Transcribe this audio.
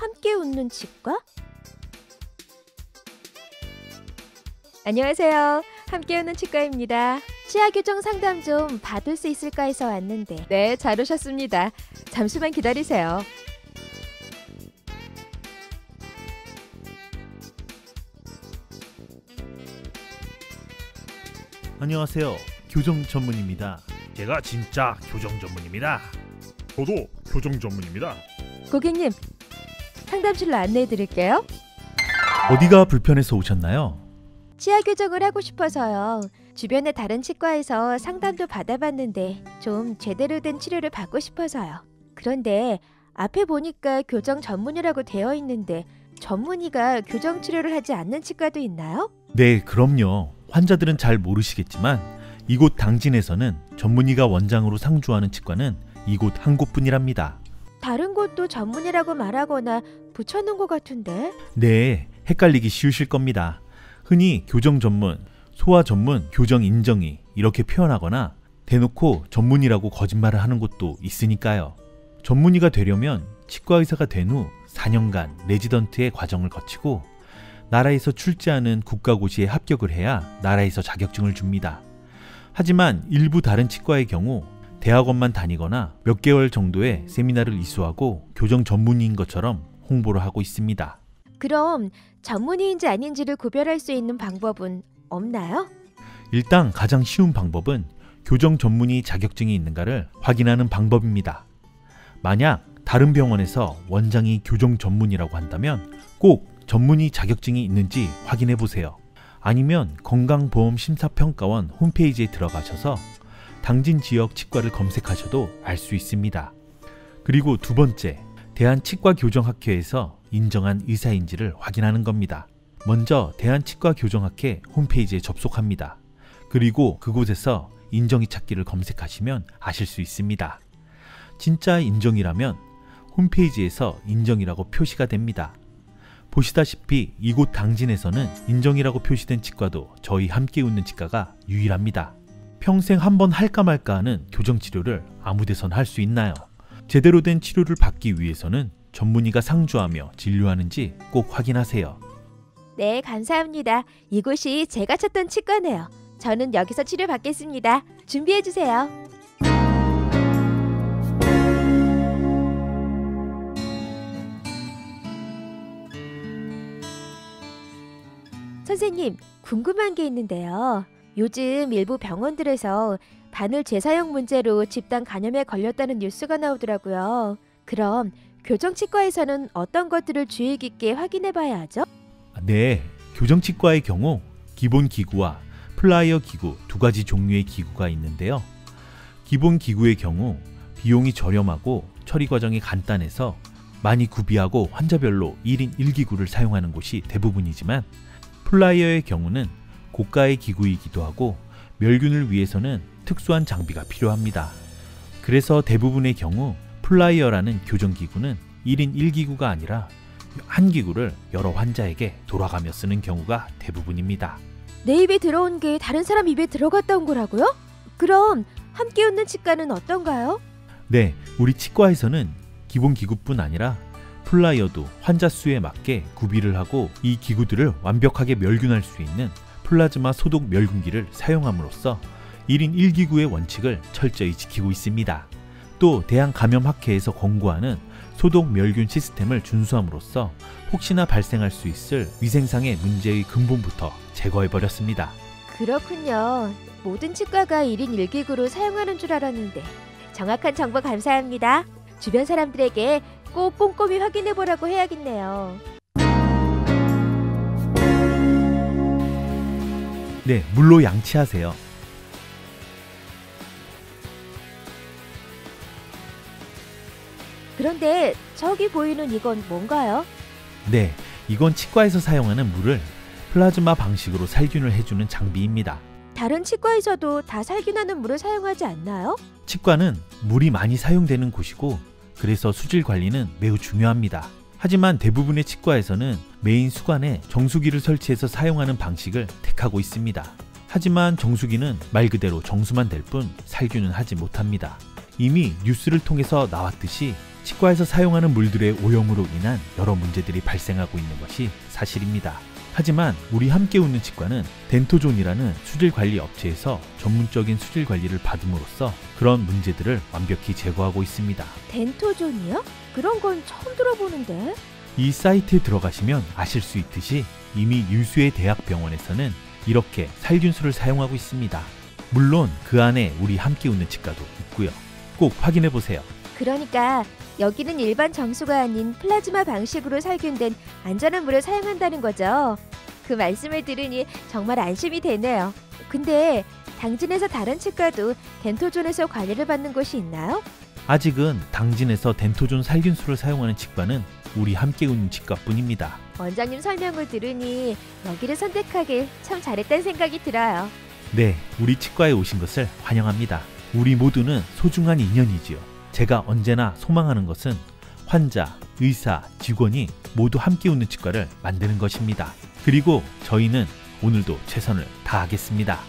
함께 웃는 치과? 안녕하세요. 함께 웃는 치과입니다. 치아 교정 상담 좀 받을 수 있을까 해서 왔는데. 네, 잘 오셨습니다. 잠시만 기다리세요. 안녕하세요. 교정 전문입니다. 제가 진짜 교정 전문입니다. 저도 교정 전문입니다. 고객님, 상담실로 안내해 드릴게요. 어디가 불편해서 오셨나요? 치아 교정을 하고 싶어서요. 주변의 다른 치과에서 상담도 받아봤는데 좀 제대로 된 치료를 받고 싶어서요. 그런데 앞에 보니까 교정 전문이라고 되어 있는데 전문의가 교정 치료를 하지 않는 치과도 있나요? 네, 그럼요. 환자들은 잘 모르시겠지만 이곳 당진에서는 전문의가 원장으로 상주하는 치과는 이곳 한 곳뿐이랍니다. 다른 곳도 전문이라고 말하거나 붙여놓은 것 같은데? 네, 헷갈리기 쉬우실 겁니다. 흔히 교정 전문, 소아 전문, 교정 인정의 이렇게 표현하거나 대놓고 전문의라고 거짓말을 하는 곳도 있으니까요. 전문의가 되려면 치과 의사가 된 후 4년간 레지던트의 과정을 거치고 나라에서 출제하는 국가고시에 합격을 해야 나라에서 자격증을 줍니다. 하지만 일부 다른 치과의 경우 대학원만 다니거나 몇 개월 정도의 세미나를 이수하고 교정 전문의인 것처럼 홍보를 하고 있습니다. 그럼 전문의인지 아닌지를 구별할 수 있는 방법은 없나요? 일단 가장 쉬운 방법은 교정 전문의 자격증이 있는가를 확인하는 방법입니다. 만약 다른 병원에서 원장이 교정 전문의라고 한다면 꼭 전문의 자격증이 있는지 확인해 보세요. 아니면 건강보험심사평가원 홈페이지에 들어가셔서 당진 지역 치과를 검색하셔도 알 수 있습니다. 그리고 두 번째, 대한치과교정학회에서 인정한 의사인지를 확인하는 겁니다. 먼저 대한치과교정학회 홈페이지에 접속합니다. 그리고 그곳에서 인정의 찾기를 검색하시면 아실 수 있습니다. 진짜 인정이라면 홈페이지에서 인정이라고 표시가 됩니다. 보시다시피 이곳 당진에서는 인정이라고 표시된 치과도 저희 함께 웃는 치과가 유일합니다. 평생 한 번 할까 말까 하는 교정치료를 아무 데서나 할 수 있나요? 제대로 된 치료를 받기 위해서는 전문의가 상주하며 진료하는지 꼭 확인하세요. 네, 감사합니다. 이곳이 제가 찾던 치과네요. 저는 여기서 치료받겠습니다. 준비해주세요. 선생님, 궁금한 게 있는데요. 요즘 일부 병원들에서 바늘 재사용 문제로 집단 감염에 걸렸다는 뉴스가 나오더라고요. 그럼 교정치과에서는 어떤 것들을 주의 깊게 확인해 봐야 하죠? 네, 교정치과의 경우 기본 기구와 플라이어 기구 두 가지 종류의 기구가 있는데요. 기본 기구의 경우 비용이 저렴하고 처리 과정이 간단해서 많이 구비하고 환자별로 1인 1기구를 사용하는 곳이 대부분이지만 플라이어의 경우는 고가의 기구이기도 하고 멸균을 위해서는 특수한 장비가 필요합니다. 그래서 대부분의 경우 플라이어라는 교정기구는 1인 1기구가 아니라 한 기구를 여러 환자에게 돌아가며 쓰는 경우가 대부분입니다. 내 입에 들어온 게 다른 사람 입에 들어갔다 온 거라고요? 그럼 함께 웃는 치과는 어떤가요? 네, 우리 치과에서는 기본 기구뿐 아니라 플라이어도 환자 수에 맞게 구비를 하고 이 기구들을 완벽하게 멸균할 수 있는 플라즈마 소독 멸균기를 사용함으로써 1인 1기구의 원칙을 철저히 지키고 있습니다. 또 대한감염학회에서 권고하는 소독 멸균 시스템을 준수함으로써 혹시나 발생할 수 있을 위생상의 문제의 근본부터 제거해버렸습니다. 그렇군요. 모든 치과가 1인 1기구로 사용하는 줄 알았는데 정확한 정보 감사합니다. 주변 사람들에게 꼭 꼼꼼히 확인해보라고 해야겠네요. 네, 물로 양치하세요. 그런데 저기 보이는 이건 뭔가요? 네, 이건 치과에서 사용하는 물을 플라즈마 방식으로 살균을 해주는 장비입니다. 다른 치과에서도 다 살균하는 물을 사용하지 않나요? 치과는 물이 많이 사용되는 곳이고 그래서 수질 관리는 매우 중요합니다. 하지만 대부분의 치과에서는 메인 수관에 정수기를 설치해서 사용하는 방식을 택하고 있습니다. 하지만 정수기는 말 그대로 정수만 될 뿐 살균은 하지 못합니다. 이미 뉴스를 통해서 나왔듯이 치과에서 사용하는 물들의 오염으로 인한 여러 문제들이 발생하고 있는 것이 사실입니다. 하지만 우리 함께 웃는 치과는 덴토존이라는 수질 관리 업체에서 전문적인 수질 관리를 받음으로써 그런 문제들을 완벽히 제거하고 있습니다. 덴토존이요? 그런 건 처음 들어보는데. 이 사이트에 들어가시면 아실 수 있듯이 이미 유수의 대학병원에서는 이렇게 살균수를 사용하고 있습니다. 물론 그 안에 우리 함께 웃는 치과도 있고요. 꼭 확인해 보세요. 그러니까 여기는 일반 정수가 아닌 플라즈마 방식으로 살균된 안전한 물을 사용한다는 거죠. 그 말씀을 들으니 정말 안심이 되네요. 근데 당진에서 다른 치과도 덴토존에서 관리를 받는 곳이 있나요? 아직은 당진에서 덴토존 살균수를 사용하는 치과는 우리 함께 웃는 치과뿐입니다. 원장님 설명을 들으니 여기를 선택하길 참 잘했다는 생각이 들어요. 네, 우리 치과에 오신 것을 환영합니다. 우리 모두는 소중한 인연이지요. 제가 언제나 소망하는 것은 환자, 의사, 직원이 모두 함께 웃는 치과를 만드는 것입니다. 그리고 저희는 오늘도 최선을 다하겠습니다.